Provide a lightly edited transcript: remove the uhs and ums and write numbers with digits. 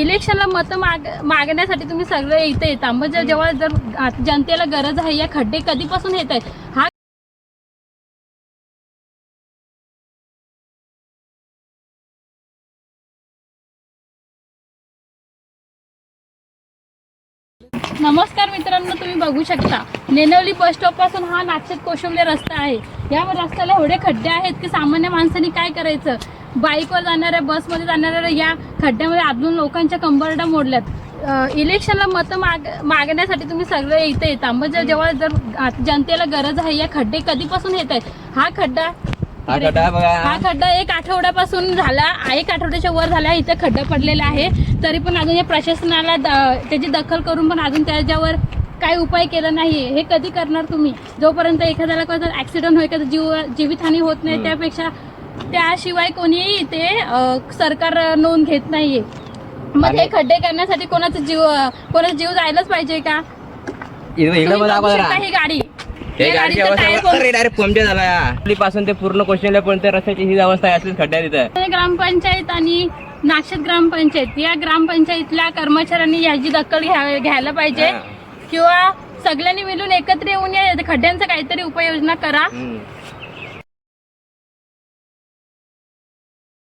इलेक्शनला मतं मागण्यासाठी तुम्ही सगळे इथे येता, मग जेव्हा जर जनतेला गरज आहे, या खड्डे कधीपासून येत आहेत हा नमस्कार मित्रांनो, तुम्ही बघू शकता नेनवली बस स्टॉप पासून हा नागशेत कोशिंबले रस्ता आहे। या रस्त्याला एवढे खड्डे आहेत की सामान्य माणसांनी काय करायचं, बाईकवर जाणाऱ्या, बसमध्ये जाणाऱ्या या खड्ड्यामध्ये अजून लोकांच्या कंबरड्या मोडल्यात। इलेक्शनला मतं मागण्यासाठी तुम्ही सगळे इथे येता, मग जेव्हा जर जनतेला गरज आहे, या खड्डे कधीपासून येत आहेत हा खड्डा एक आठवड्यापासून झाला, एक आठवड्याच्या वर झाला इथे खड्डा पडलेला आहे। तरी पण अजून या प्रशासनाला त्याची दखल करून पण अजून त्याच्यावर काही उपाय केला नाही। हे कधी करणार तुम्ही? जोपर्यंत एखाद्याला कसं ऍक्सिडेंट होईल, एखादा जीवितहानी होत नाही, त्यापेक्षा त्याशिवाय कोणीही इथे सरकार नोंद घेत नाहीये। मग हे खड्डे करण्यासाठी कोणाचा जीव जायलाच पाहिजे का? ही गाडी पासून ते पूर्ण कोशिंबल्या पर्यंत रस्त्याची ही अवस्था आहे, असलीच खड्ड्या तिथं। ग्रामपंचायत आणि नागशेत ग्रामपंचायत या ग्रामपंचायतल्या कर्मचाऱ्यांनी याची दखल घ्यायला पाहिजे, किंवा सगळ्यांनी मिळून एकत्र येऊन या खड्ड्यांचा काहीतरी उपाययोजना करा।